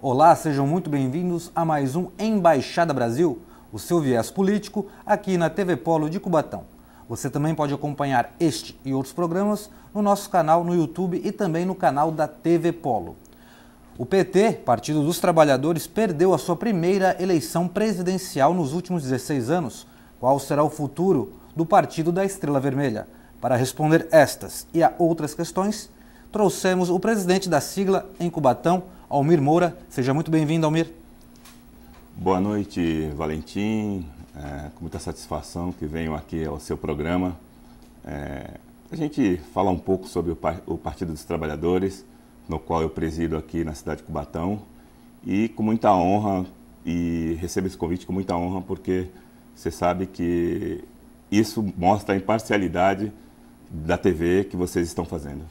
Olá, sejam muito bem-vindos a mais um Embaixada Brasil, o seu viés político aqui na TV Polo de Cubatão. Você também pode acompanhar este e outros programas no nosso canal no YouTube e também no canal da TV Polo. O PT, Partido dos Trabalhadores, perdeu a sua primeira eleição presidencial nos últimos 16 anos. Qual será o futuro do Partido da Estrela Vermelha? Para responder estas e a outras questões, trouxemos o presidente da sigla em Cubatão, Almir Moura. Seja muito bem-vindo, Almir. Boa noite, Valentim. Com muita satisfação que venho aqui ao seu programa. A gente fala um pouco sobre o Partido dos Trabalhadores, no qual eu presido aqui na cidade de Cubatão. E com muita honra, e recebo esse convite com muita honra, porque você sabe que isso mostra a imparcialidade da TV que vocês estão fazendo.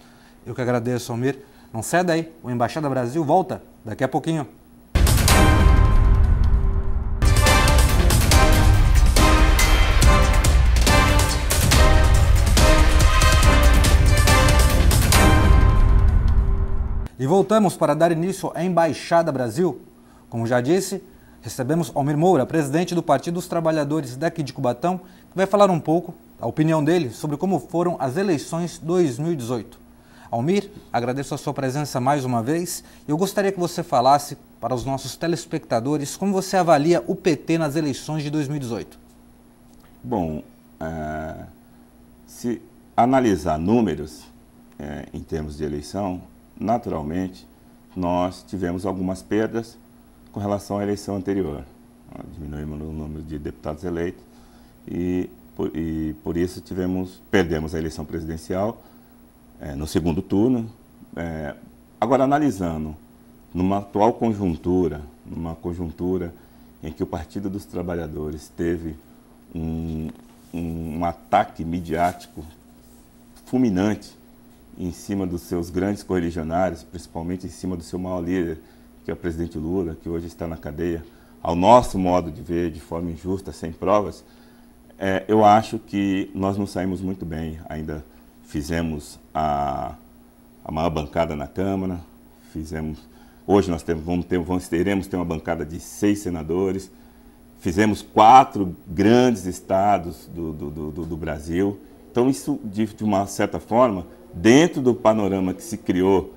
Eu que agradeço, Almir. Não ceda aí, o Embaixada Brasil volta daqui a pouquinho. E voltamos para dar início à Embaixada Brasil. Como já disse, recebemos Almir Moura, presidente do Partido dos Trabalhadores daqui de Cubatão, que vai falar um pouco, a opinião dele, sobre como foram as eleições 2018. Almir, agradeço a sua presença mais uma vez e eu gostaria que você falasse para os nossos telespectadores como você avalia o PT nas eleições de 2018. Bom, se analisar números em termos de eleição, naturalmente nós tivemos algumas perdas com relação à eleição anterior. Diminuímos o número de deputados eleitos e por isso perdemos a eleição presidencial no segundo turno. Agora, analisando numa atual conjuntura, numa conjuntura em que o Partido dos Trabalhadores teve um ataque midiático fulminante em cima dos seus grandes correligionários, principalmente em cima do seu maior líder, que é o presidente Lula, que hoje está na cadeia, ao nosso modo de ver, de forma injusta, sem provas, eu acho que nós não saímos muito bem. Ainda fizemos a maior bancada na Câmara, hoje nós teremos uma bancada de 6 senadores, fizemos 4 grandes estados do Brasil. Então isso, de uma certa forma, dentro do panorama que se criou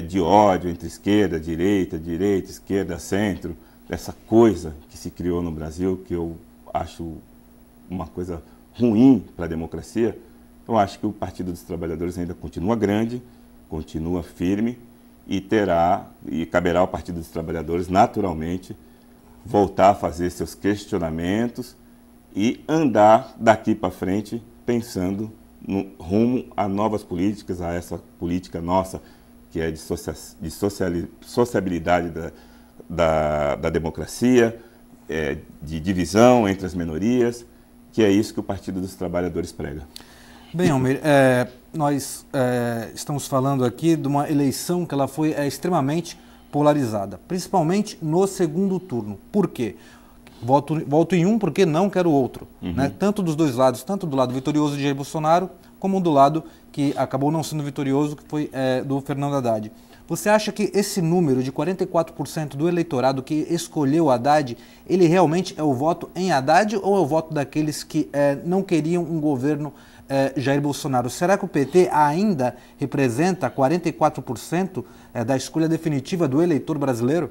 de ódio entre esquerda, direita, esquerda, centro, essa coisa que se criou no Brasil, que eu acho uma coisa ruim para a democracia, eu acho que o Partido dos Trabalhadores ainda continua grande, continua firme e caberá ao Partido dos Trabalhadores, naturalmente, voltar a fazer seus questionamentos e andar daqui para frente pensando no rumo a novas políticas, a essa política nossa, que é de sociabilidade da democracia, de divisão entre as minorias, que é isso que o Partido dos Trabalhadores prega. Bem, Almir, nós estamos falando aqui de uma eleição que ela foi extremamente polarizada, principalmente no segundo turno. Por quê? Voto em um porque não quero outro. Né? Tanto dos dois lados, tanto do lado vitorioso de Jair Bolsonaro, como do lado que acabou não sendo vitorioso, que foi do Fernando Haddad. Você acha que esse número de 44% do eleitorado que escolheu Haddad, ele realmente é o voto em Haddad ou é o voto daqueles que não queriam um governo Jair Bolsonaro? Será que o PT ainda representa 44% da escolha definitiva do eleitor brasileiro?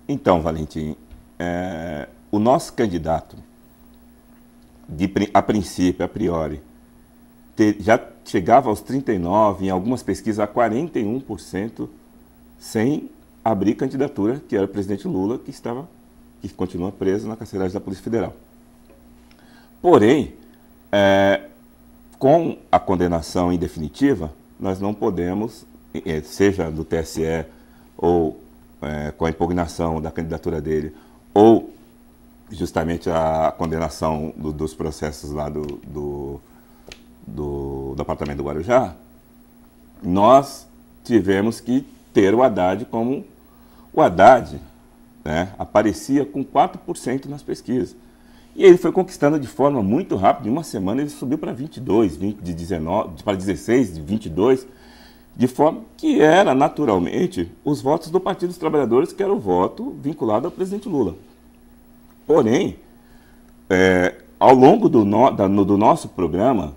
Então, Valentim, o nosso candidato, a princípio, a priori, já chegava aos 39%, em algumas pesquisas a 41%, sem abrir candidatura, que era o presidente Lula, que continua preso na carceragem da Polícia Federal. Porém, com a condenação em definitiva, nós não podemos, seja do TSE ou com a impugnação da candidatura dele, ou justamente a condenação dos processos lá do Departamento do Guarujá, nós tivemos que ter o Haddad como... O Haddad, né, aparecia com 4% nas pesquisas. E ele foi conquistando de forma muito rápida. Em uma semana ele subiu para 22, de 19, para 16, de 22. de forma que era naturalmente os votos do Partido dos Trabalhadores, que era o voto vinculado ao presidente Lula. Porém, ao longo do nosso programa,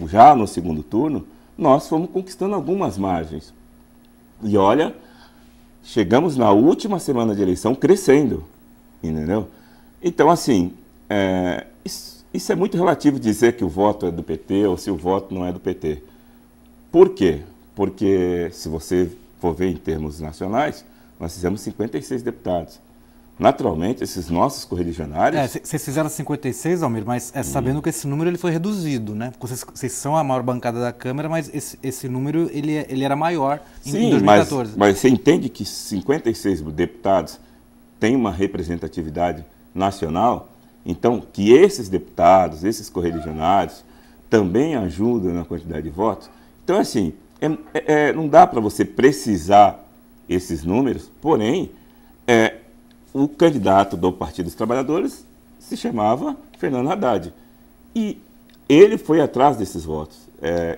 já no segundo turno, nós fomos conquistando algumas margens. E olha, chegamos na última semana de eleição crescendo, entendeu? Então, assim, isso é muito relativo dizer que o voto é do PT ou se o voto não é do PT. Por quê? Porque, se você for ver em termos nacionais, nós fizemos 56 deputados. Naturalmente, esses nossos correligionários... Vocês fizeram 56, Almir, mas sabendo que esse número ele foi reduzido, né? Porque vocês são a maior bancada da Câmara, mas esse número ele era maior em 2014. Mas você entende que 56 deputados têm uma representatividade nacional? Então, que esses deputados, esses correligionários, também ajudam na quantidade de votos? Então, assim, não dá para você precisar esses números, porém, o candidato do Partido dos Trabalhadores se chamava Fernando Haddad. E ele foi atrás desses votos.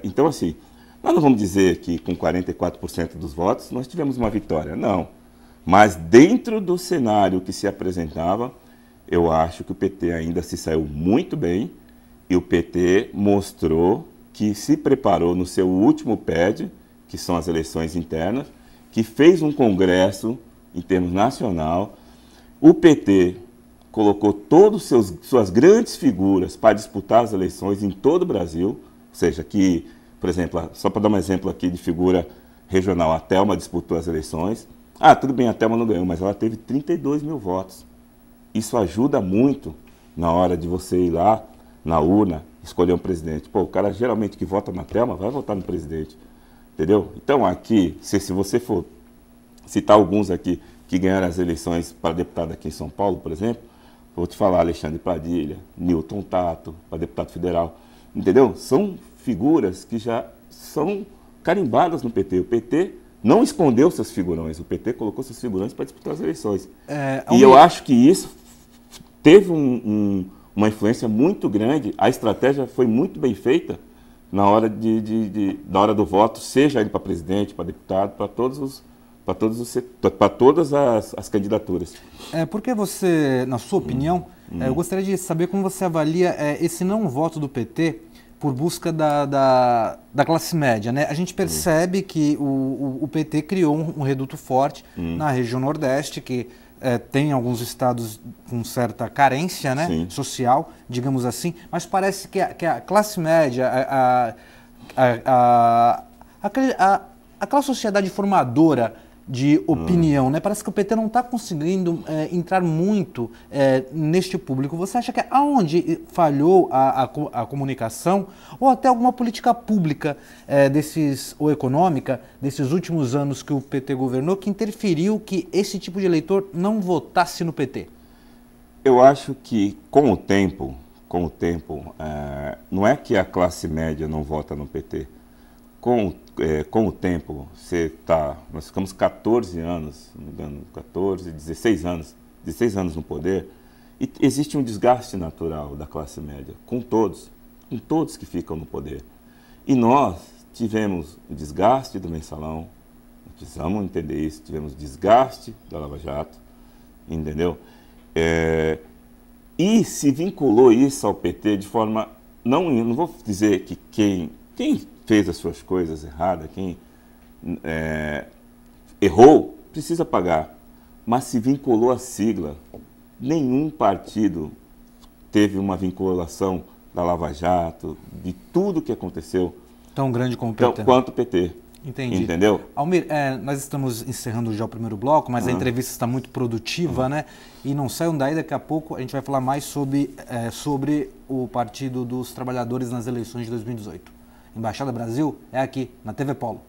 Então, assim, nós não vamos dizer que com 44% dos votos nós tivemos uma vitória, não. Mas dentro do cenário que se apresentava, eu acho que o PT ainda se saiu muito bem e o PT mostrou que se preparou no seu último PED, que são as eleições internas, que fez um congresso em termos nacional. O PT colocou todas suas grandes figuras para disputar as eleições em todo o Brasil, ou seja, que, por exemplo, só para dar um exemplo aqui de figura regional, a Thelma disputou as eleições. Tudo bem, a Thelma não ganhou, mas ela teve 32 mil votos. Isso ajuda muito na hora de você ir lá na urna escolher um presidente. Pô, o cara geralmente que vota na Thelma vai votar no presidente, entendeu? Então aqui, se você for citar alguns aqui que ganharam as eleições para deputado aqui em São Paulo, por exemplo, vou te falar Alexandre Padilha, Newton Tato, para deputado federal, entendeu? São figuras que já são carimbadas no PT. O PT não escondeu seus figurões, o PT colocou seus figurões para disputar as eleições. E eu acho que isso teve uma influência muito grande, a estratégia foi muito bem feita na hora, na hora do voto, seja ele para presidente, para deputado, para todas as candidaturas. Porque você, na sua opinião, eu gostaria de saber como você avalia esse não voto do PT por busca da classe média, né? A gente percebe que o PT criou um reduto forte na região Nordeste, que tem alguns estados com certa carência, né, social, digamos assim, mas parece que a classe média, aquela sociedade formadora de opinião, né? Parece que o PT não está conseguindo entrar muito neste público. Você acha que aonde falhou a comunicação ou até alguma política pública ou econômica desses últimos anos que o PT governou que interferiu que esse tipo de eleitor não votasse no PT? Eu acho que com o tempo, não é que a classe média não vota no PT. Com o tempo, nós ficamos 14 anos, não me engano, 16 anos no poder, e existe um desgaste natural da classe média, com todos que ficam no poder. E nós tivemos o desgaste do mensalão, precisamos entender isso, tivemos desgaste da Lava Jato, entendeu? E se vinculou isso ao PT de forma, não vou dizer que quem fez as suas coisas erradas, quem errou, precisa pagar. Mas se vinculou à sigla. Nenhum partido teve uma vinculação da Lava Jato, de tudo que aconteceu. Tão grande como o PT. Quanto o PT. Entendi. Entendeu? Almir, nós estamos encerrando já o primeiro bloco, mas a entrevista está muito produtiva, né? E não saiam daí, daqui a pouco a gente vai falar mais sobre o Partido dos Trabalhadores nas eleições de 2018. Embaixada Brasil é aqui, na TV Polo.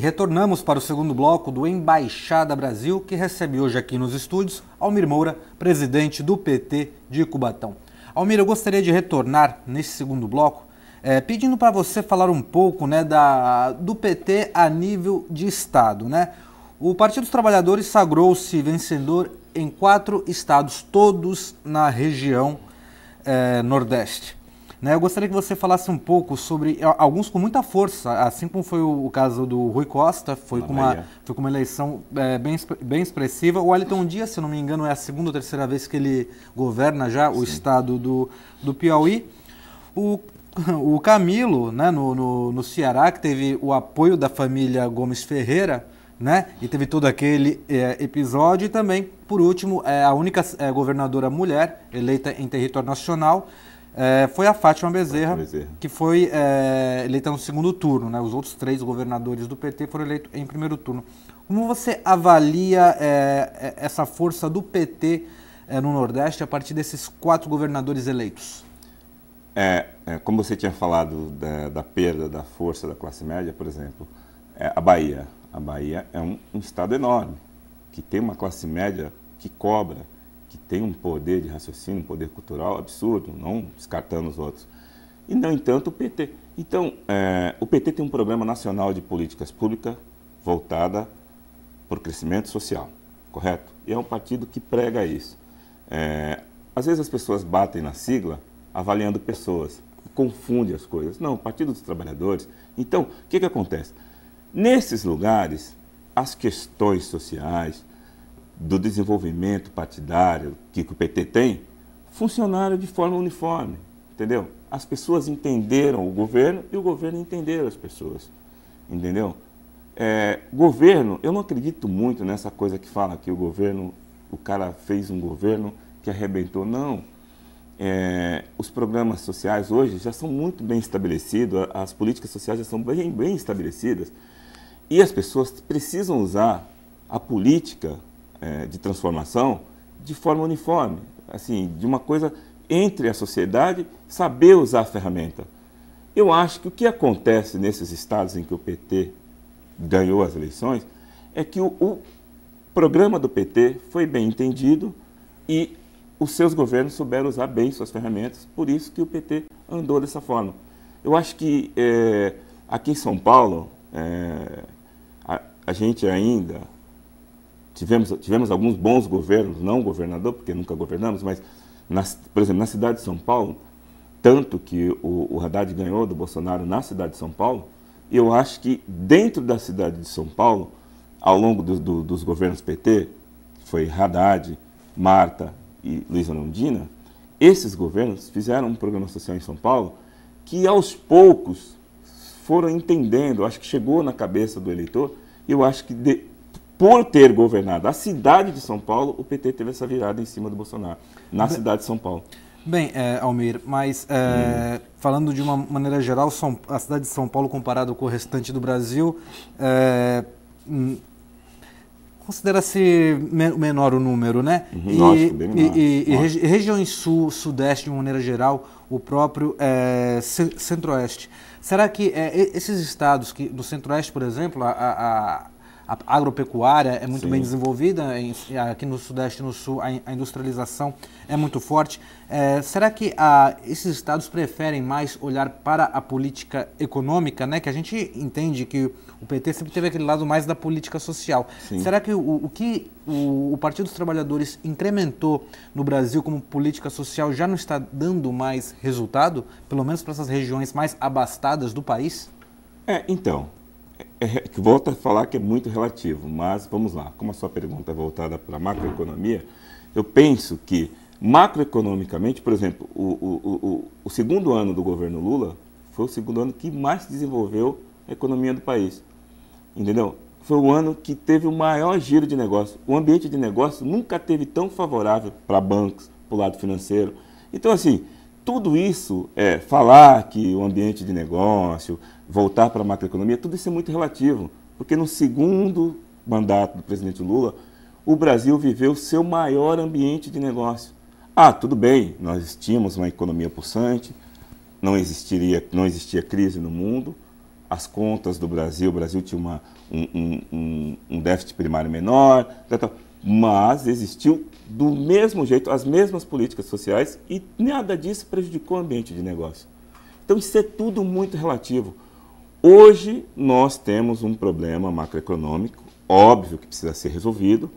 retornamos para o segundo bloco do Embaixada Brasil, que recebe hoje aqui nos estúdios Almir Moura, presidente do PT de Cubatão. Almir, eu gostaria de retornar nesse segundo bloco, pedindo para você falar um pouco, né, do PT a nível de Estado, né? O Partido dos Trabalhadores sagrou-se vencedor em 4 estados, todos na região Nordeste. Né, eu gostaria que você falasse um pouco sobre alguns com muita força, assim como foi o caso do Rui Costa, foi com uma eleição bem expressiva. O Wellington Dias, se não me engano, é a segunda ou terceira vez que ele governa já o estado do Piauí. O Camilo, né, no Ceará, que teve o apoio da família Gomes Ferreira, né, e teve todo aquele episódio. E também, por último, a única governadora mulher eleita em território nacional, foi a Fátima Bezerra, que foi eleita no segundo turno, né? Os outros 3 governadores do PT foram eleitos em primeiro turno. Como você avalia essa força do PT no Nordeste a partir desses 4 governadores eleitos? Como você tinha falado da perda da força da classe média, por exemplo, a Bahia. A Bahia é um estado enorme, que tem uma classe média que cobra, que tem um poder de raciocínio, um poder cultural absurdo, não descartando os outros. E, no entanto, o PT. Então, o PT tem um programa nacional de políticas públicas voltada para o crescimento social, correto? E é um partido que prega isso. Às vezes as pessoas batem na sigla avaliando pessoas, confundem as coisas. Não, o Partido dos Trabalhadores. Então, o que acontece? Nesses lugares, as questões sociais, do desenvolvimento partidário que o PT tem, funcionaram de forma uniforme, entendeu? As pessoas entenderam o governo e o governo entendeu as pessoas, entendeu? Governo, eu não acredito muito nessa coisa que fala que o cara fez um governo que arrebentou, não. Os programas sociais hoje já são muito bem estabelecidos, as políticas sociais já são bem estabelecidas e as pessoas precisam usar a política de transformação de forma uniforme, assim, de uma coisa entre a sociedade, saber usar a ferramenta. Eu acho que o que acontece nesses estados em que o PT ganhou as eleições é que o programa do PT foi bem entendido e os seus governos souberam usar bem suas ferramentas, por isso que o PT andou dessa forma. Eu acho que aqui em São Paulo, a gente ainda tivemos alguns bons governos, não governador, porque nunca governamos, mas, por exemplo, na cidade de São Paulo, tanto que o Haddad ganhou do Bolsonaro na cidade de São Paulo, e eu acho que dentro da cidade de São Paulo, ao longo dos governos PT, foi Haddad, Marta e Luiza Erundina, esses governos fizeram um programa social em São Paulo que, aos poucos, foram entendendo, acho que chegou na cabeça do eleitor, e eu acho que por ter governado a cidade de São Paulo, o PT teve essa virada em cima do Bolsonaro, na cidade de São Paulo. Bem, Almir, mas falando de uma maneira geral, a cidade de São Paulo, comparado com o restante do Brasil, considera-se menor o número, né? Lógico, bem menor. Regiões sul, sudeste, de uma maneira geral, o próprio centro-oeste. Será que esses estados, que no centro-oeste, por exemplo, a agropecuária é muito bem desenvolvida, aqui no Sudeste e no Sul a industrialização é muito forte. Será que esses estados preferem mais olhar para a política econômica, né? Que a gente entende que o PT sempre teve aquele lado mais da política social. Sim. Será que o que o Partido dos Trabalhadores incrementou no Brasil como política social já não está dando mais resultado, pelo menos para essas regiões mais abastadas do país? Então... volto a falar que é muito relativo, mas vamos lá. Como a sua pergunta é voltada para a macroeconomia, eu penso que macroeconomicamente, por exemplo, o segundo ano do governo Lula foi o segundo ano que mais desenvolveu a economia do país, entendeu? Foi o ano que teve o maior giro de negócio. O ambiente de negócio nunca teve tão favorável para bancos, para o lado financeiro. Então, assim, tudo isso, falar que o ambiente de negócio, voltar para a macroeconomia, tudo isso é muito relativo, porque no segundo mandato do presidente Lula, o Brasil viveu seu maior ambiente de negócio. Tudo bem, nós tínhamos uma economia pulsante, não existia crise no mundo, as contas do Brasil. O Brasil tinha um déficit primário menor, mas existiu do mesmo jeito, as mesmas políticas sociais, e nada disso prejudicou o ambiente de negócio. Então, isso é tudo muito relativo. Hoje, nós temos um problema macroeconômico, óbvio que precisa ser resolvido,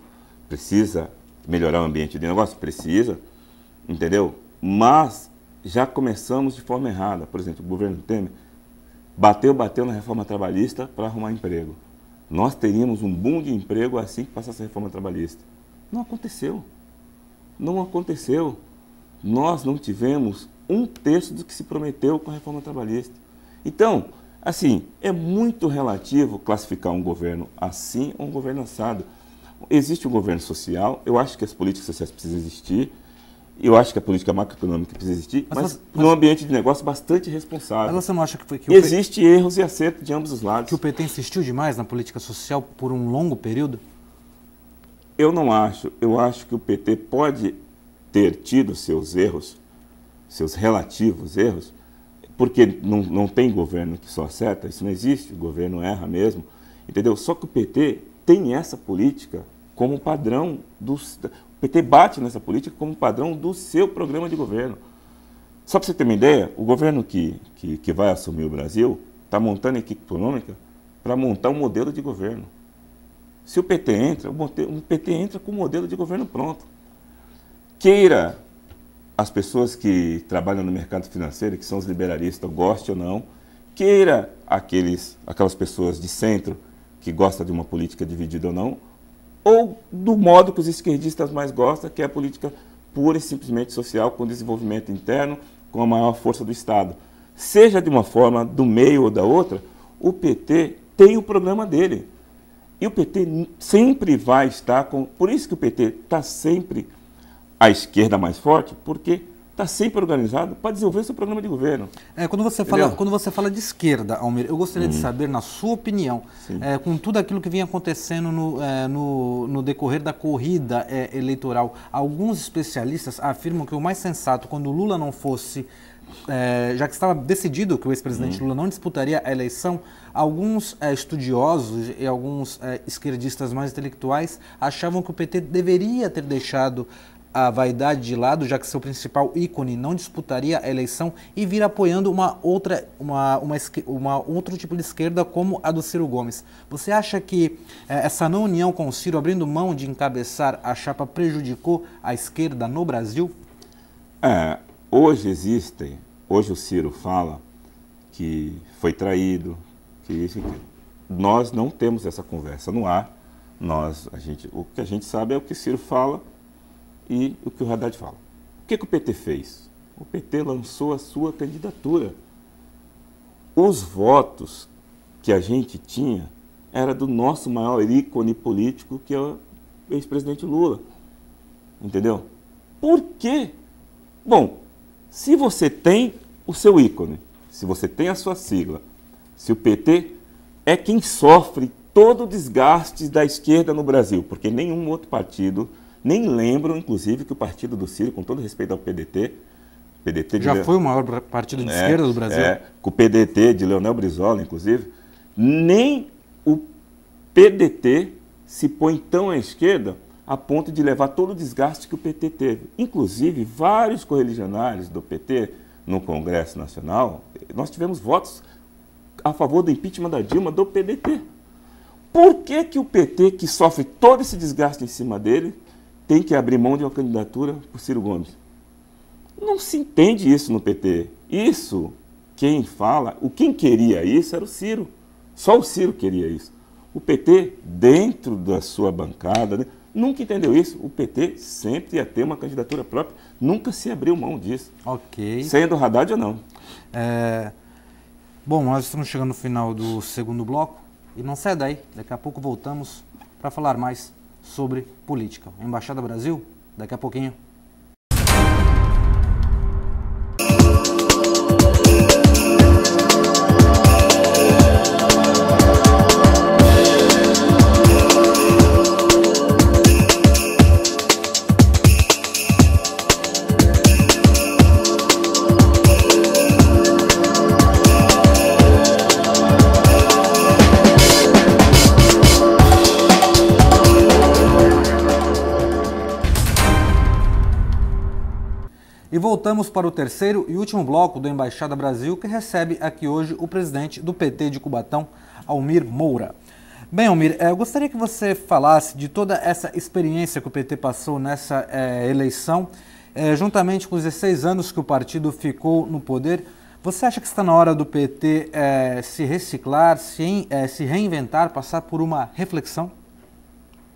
precisa melhorar o ambiente de negócio, precisa, entendeu? Mas já começamos de forma errada. Por exemplo, o governo Temer bateu na reforma trabalhista para arrumar emprego. Nós teríamos um boom de emprego assim que passasse a reforma trabalhista. Não aconteceu. Não aconteceu. Nós não tivemos 1/3 do que se prometeu com a reforma trabalhista. Então, assim, é muito relativo classificar um governo assim ou um governo assado. Existe um governo social, eu acho que as políticas sociais precisam existir, eu acho que a política macroeconômica precisa existir, mas num ambiente de negócio bastante responsável. Mas você não acha que existe erros e acertos de ambos os lados. Que o PT insistiu demais na política social por um longo período? Eu não acho. Eu acho que o PT pode ter tido seus erros, seus relativos erros, porque não tem governo que só acerta, isso não existe, o governo erra mesmo, entendeu? Só que o PT tem essa política como padrão o PT bate nessa política como padrão do seu programa de governo. Só para você ter uma ideia, o governo que vai assumir o Brasil está montando a equipe econômica para montar um modelo de governo. Se o PT entra, o PT entra com o modelo de governo pronto. Queira as pessoas que trabalham no mercado financeiro, que são os liberalistas, goste ou não, queira aquelas pessoas de centro que gostam de uma política dividida ou não, ou do modo que os esquerdistas mais gostam, que é a política pura e simplesmente social, com desenvolvimento interno, com a maior força do Estado. Seja de uma forma, do meio ou da outra, o PT tem o programa dele. E o PT sempre vai estar com... Por isso que o PT está sempre à esquerda mais forte, porque está sempre organizado para desenvolver seu programa de governo. Quando você fala de esquerda, Almir, eu gostaria de saber, na sua opinião, com tudo aquilo que vinha acontecendo no decorrer da corrida eleitoral, alguns especialistas afirmam que o mais sensato, quando o Lula não fosse, já que estava decidido que o ex-presidente Lula não disputaria a eleição, alguns estudiosos e alguns esquerdistas mais intelectuais achavam que o PT deveria ter deixado a vaidade de lado, já que seu principal ícone não disputaria a eleição, e vir apoiando outro tipo de esquerda como a do Ciro Gomes. Você acha que essa não união com o Ciro, abrindo mão de encabeçar a chapa, prejudicou a esquerda no Brasil? Hoje o Ciro fala que foi traído, que isso e aquilo. Nós não temos essa conversa no ar. O que a gente sabe é o que o Ciro fala e o que o Haddad fala. O que o PT fez? O PT lançou a sua candidatura. Os votos que a gente tinha era do nosso maior ícone político, que é o ex-presidente Lula. Entendeu? Por quê? Bom, se você tem o seu ícone, se você tem a sua sigla, se o PT é quem sofre todo o desgaste da esquerda no Brasil, porque nenhum outro partido... Nem lembro, inclusive, que o partido do Ciro, com todo respeito ao PDT já foi o maior partido de esquerda do Brasil. Com o PDT de Leonel Brizola, inclusive, nem o PDT se põe tão à esquerda a ponto de levar todo o desgaste que o PT teve. Inclusive, vários correligionários do PT no Congresso Nacional, nós tivemos votos a favor do impeachment da Dilma do PDT. Por que o PT, que sofre todo esse desgaste em cima dele, tem que abrir mão de uma candidatura por Ciro Gomes? Não se entende isso no PT. Isso, quem queria isso era o Ciro. Só o Ciro queria isso. O PT, dentro da sua bancada, nunca entendeu isso. O PT sempre ia ter uma candidatura própria, nunca se abriu mão disso. Ok. Sendo Haddad ou não. Bom, nós estamos chegando no final do segundo bloco e não sai daí. Daqui a pouco voltamos para falar mais sobre política. Embaixada Brasil, daqui a pouquinho. E voltamos para o terceiro e último bloco do Embaixada Brasil, que recebe aqui hoje o presidente do PT de Cubatão, Almir Moura. Bem, Almir, eu gostaria que você falasse de toda essa experiência que o PT passou nessa eleição, juntamente com os 16 anos que o partido ficou no poder. Você acha que está na hora do PT se reciclar, se reinventar, passar por uma reflexão?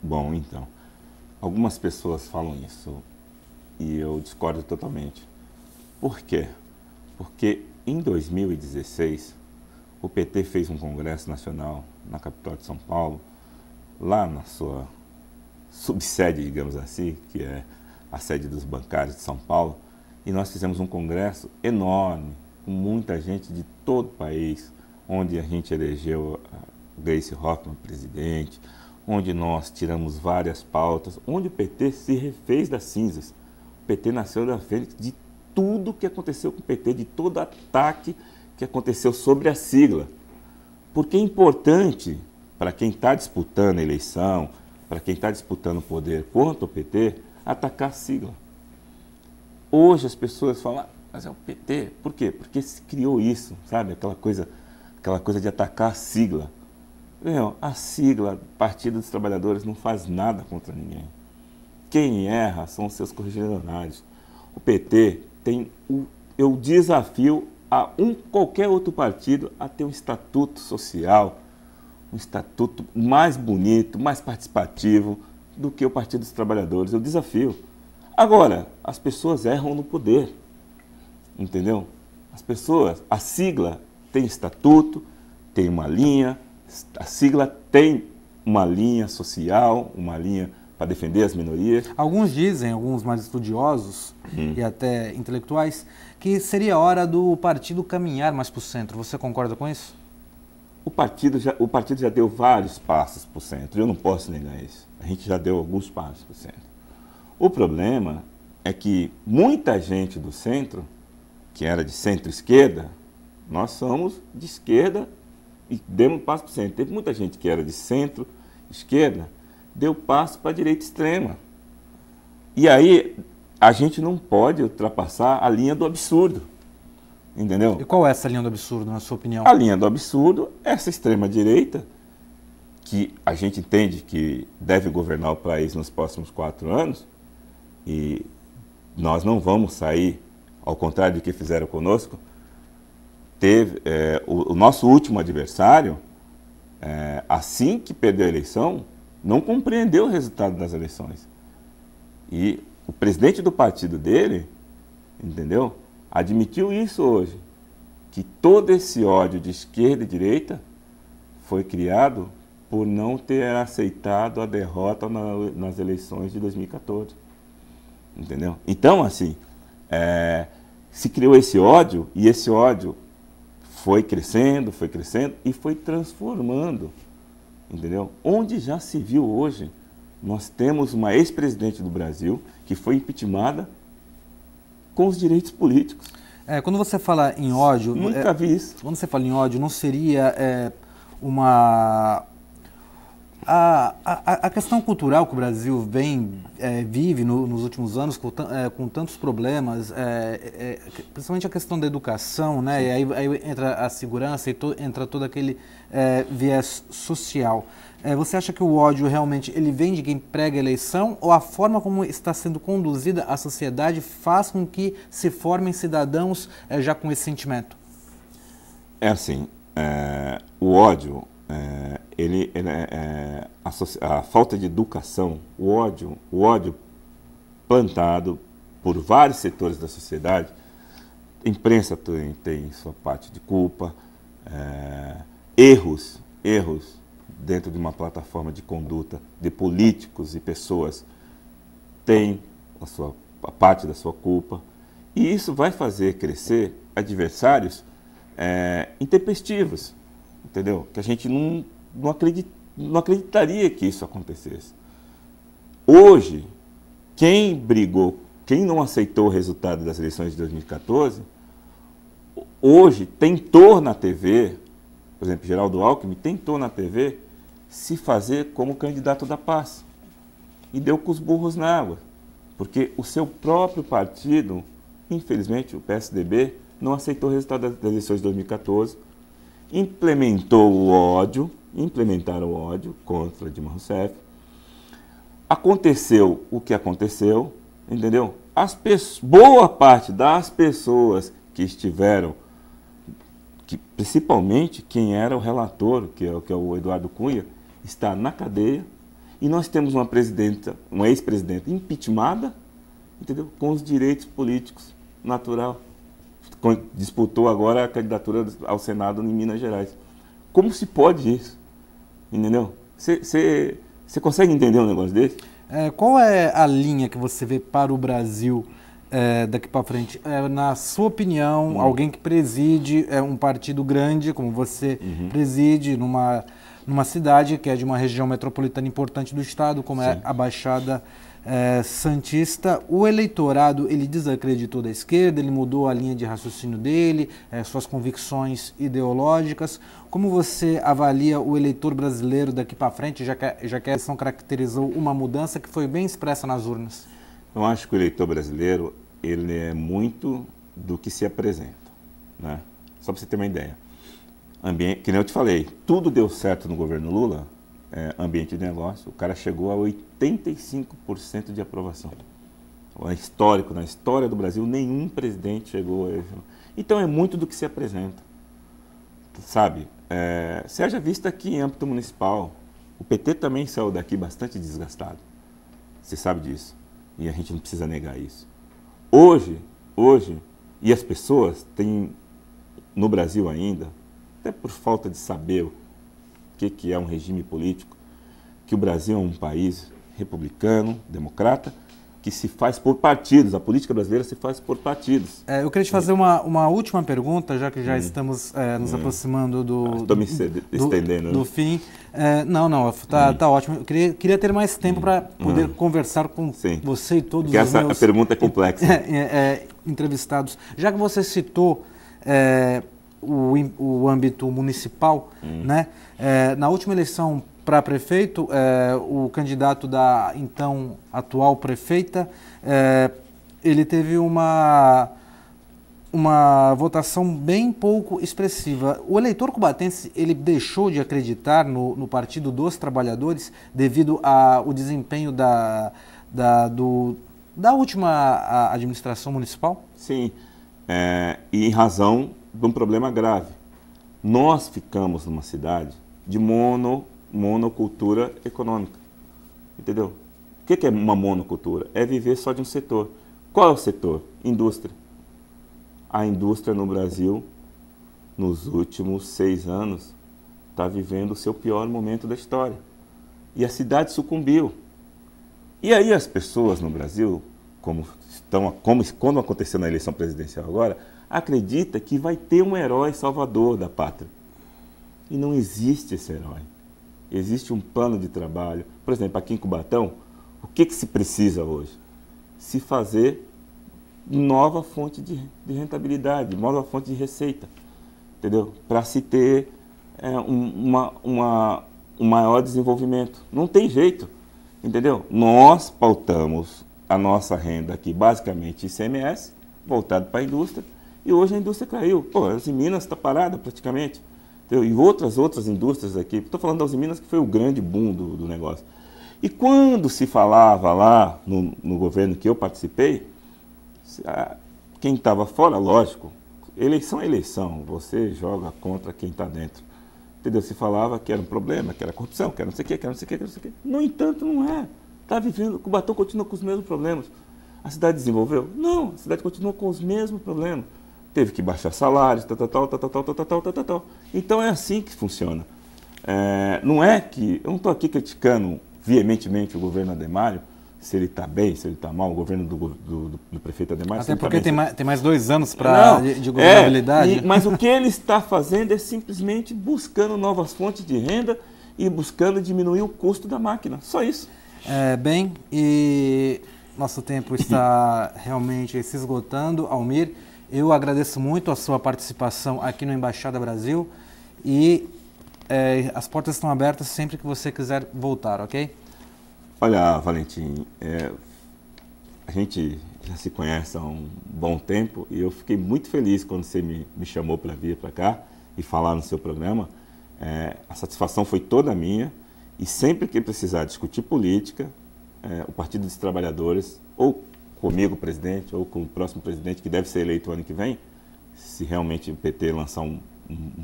Bom, então, algumas pessoas falam isso e eu discordo totalmente. Por quê? Porque em 2016, o PT fez um congresso nacional na capital de São Paulo, lá na sua subsede, digamos assim, que é a sede dos bancários de São Paulo, e nós fizemos um congresso enorme, com muita gente de todo o país, onde a gente elegeu a Gleisi Hoffmann presidente, onde nós tiramos várias pautas, onde o PT se refez das cinzas. O PT nasceu da frente de tudo que aconteceu com o PT, de todo ataque que aconteceu sobre a sigla. Porque é importante para quem está disputando a eleição, para quem está disputando o poder contra o PT, atacar a sigla. Hoje as pessoas falam, mas é o PT. Por quê? Porque se criou isso, sabe? Aquela coisa de atacar a sigla. Meu, a sigla Partido dos Trabalhadores não faz nada contra ninguém. Quem erra são os seus correligionários. O PT tem eu desafio a qualquer outro partido a ter um estatuto social, um estatuto mais bonito, mais participativo do que o Partido dos Trabalhadores. Eu desafio. Agora, as pessoas erram no poder, entendeu? A sigla tem estatuto, tem uma linha, a sigla tem uma linha social, uma linha para defender as minorias. Alguns dizem, alguns mais estudiosos e até intelectuais, que seria hora do partido caminhar mais para o centro. Você concorda com isso? O partido já deu vários passos para o centro, eu não posso negar isso. A gente já deu alguns passos para o centro. O problema é que muita gente do centro, que era de centro-esquerda, nós somos de esquerda e demos um passo para o centro. Teve muita gente que era de centro-esquerda, deu passo para a direita extrema. E aí a gente não pode ultrapassar a linha do absurdo, entendeu? E qual é essa linha do absurdo, na sua opinião? A linha do absurdo é essa extrema-direita, que a gente entende que deve governar o país nos próximos 4 anos, e nós não vamos sair, ao contrário do que fizeram conosco. O nosso último adversário, assim que perdeu a eleição, não compreendeu o resultado das eleições. E o presidente do partido dele, entendeu? Admitiu isso hoje, que todo esse ódio de esquerda e direita foi criado por não ter aceitado a derrota nas eleições de 2014. Entendeu? Então, assim, se criou esse ódio, e esse ódio foi crescendo e foi transformando. Entendeu? Onde já se viu hoje, nós temos uma ex-presidente do Brasil que foi impeachmentada com os direitos políticos. Quando você fala em ódio... Nunca vi isso. Quando você fala em ódio, não seria uma... A questão cultural que o Brasil vive nos últimos anos, com tantos problemas, principalmente a questão da educação, né? E aí entra a segurança e entra todo aquele viés social. Você acha que o ódio realmente ele vem de quem prega a eleição, ou a forma como está sendo conduzida a sociedade faz com que se formem cidadãos já com esse sentimento? É assim, o ódio... a falta de educação, o ódio plantado por vários setores da sociedade. A imprensa tem sua parte de culpa, erros dentro de uma plataforma de conduta de políticos e pessoas têm a parte da sua culpa, e isso vai fazer crescer adversários intempestivos, entendeu? Que a gente não acreditaria que isso acontecesse. Hoje, quem brigou, quem não aceitou o resultado das eleições de 2014, hoje tentou na TV, por exemplo, Geraldo Alckmin tentou na TV se fazer como candidato da paz e deu com os burros na água, porque o seu próprio partido infelizmente, o PSDB não aceitou o resultado das eleições de 2014, implementaram o ódio contra Dilma Rousseff. Aconteceu o que aconteceu, entendeu? Boa parte das pessoas que estiveram, principalmente quem era o relator, que é o Eduardo Cunha, está na cadeia. E nós temos uma ex-presidenta impeachmentada, entendeu? Com os direitos políticos natural. Disputou agora a candidatura ao Senado em Minas Gerais. Como se pode isso? Entendeu? Você consegue entender um negócio desse? Qual é a linha que você vê para o Brasil daqui para frente? Na sua opinião, alguém que preside um partido grande, como você preside, numa cidade que é de uma região metropolitana importante do estado, como é a Baixada Santista, o eleitorado, ele desacreditou da esquerda, ele mudou a linha de raciocínio dele, suas convicções ideológicas. Como você avalia o eleitor brasileiro daqui para frente, já que a eleição caracterizou uma mudança que foi bem expressa nas urnas? Eu acho que o eleitor brasileiro, ele é muito do que se apresenta, né? Só para você ter uma ideia. Que nem eu te falei, tudo deu certo no governo Lula, ambiente de negócio, o cara chegou a 85% de aprovação. É histórico, na história do Brasil, nenhum presidente chegou a isso. Então é muito do que se apresenta, sabe? Seja visto aqui em âmbito municipal, o PT também saiu daqui bastante desgastado, você sabe disso, e a gente não precisa negar isso. Hoje, e as pessoas têm, no Brasil ainda, até por falta de saber o que é um regime político, que o Brasil é um país republicano, democrata, que se faz por partidos. A política brasileira se faz por partidos. Eu queria te fazer uma última pergunta, já que já estamos nos aproximando Estou me estendendo. Do fim. Não, tá ótimo. Eu queria ter mais tempo para poder conversar com você e todos os meus... A pergunta é complexa. Entrevistados. Já que você citou o âmbito municipal, né? Na última eleição para prefeito, o candidato da então atual prefeita, ele teve uma votação bem pouco expressiva. O eleitor cubatense, ele deixou de acreditar no Partido dos Trabalhadores devido ao desempenho da última administração municipal? Sim, e em razão de um problema grave. Nós ficamos numa cidade de monocultura econômica, entendeu? O que é uma monocultura? É viver só de um setor. Qual é o setor? Indústria. A indústria no Brasil, nos últimos 6 anos, está vivendo o seu pior momento da história. E a cidade sucumbiu. E aí as pessoas no Brasil, quando aconteceu na eleição presidencial agora, acredita que vai ter um herói salvador da pátria. E não existe esse herói. Existe um plano de trabalho. Por exemplo, aqui em Cubatão, o que se precisa hoje? Se fazer nova fonte de rentabilidade, nova fonte de receita, entendeu? Para se ter um maior desenvolvimento. Não tem jeito, entendeu? Nós pautamos a nossa renda aqui, basicamente ICMS, voltado para a indústria, e hoje a indústria caiu. Pô, a Uzi Minas está parada praticamente. Entendeu? E outras indústrias aqui. Estou falando da Uzi Minas, que foi o grande boom do negócio. E quando se falava lá no governo que eu participei, quem estava fora, lógico, eleição é eleição, você joga contra quem está dentro. Entendeu? Se falava que era um problema, que era corrupção, que era não sei o quê, que era não sei o quê, que era não sei o quê. No entanto, não é. Está vivendo, Cubatão continua com os mesmos problemas. A cidade desenvolveu? Não, a cidade continua com os mesmos problemas. Teve que baixar salários, tal. Então é assim que funciona. Não é que... Eu não estou aqui criticando veementemente o governo Adhemário, se ele está bem, se ele está mal, o governo do prefeito Adhemário. Até porque tem mais 2 anos de governabilidade. Mas o que ele está fazendo é simplesmente buscando novas fontes de renda e buscando diminuir o custo da máquina. Só isso. Bem, e nosso tempo está realmente se esgotando. Almir, eu agradeço muito a sua participação aqui no Embaixada Brasil e as portas estão abertas sempre que você quiser voltar, ok? Olha, Valentim, a gente já se conhece há um bom tempo, e eu fiquei muito feliz quando você me chamou para vir para cá e falar no seu programa. A satisfação foi toda minha, e sempre que precisar discutir política, o Partido dos Trabalhadores, ou comigo, presidente, ou com o próximo presidente, que deve ser eleito o ano que vem, se realmente o PT lançar um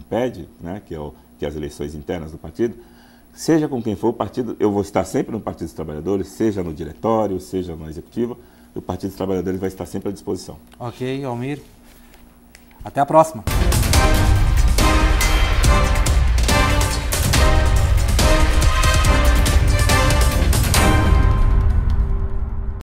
PED, né, que é as eleições internas do partido, seja com quem for o partido, eu vou estar sempre no Partido dos Trabalhadores, seja no diretório, seja no executivo, o Partido dos Trabalhadores vai estar sempre à disposição. Ok, Almir. Até a próxima.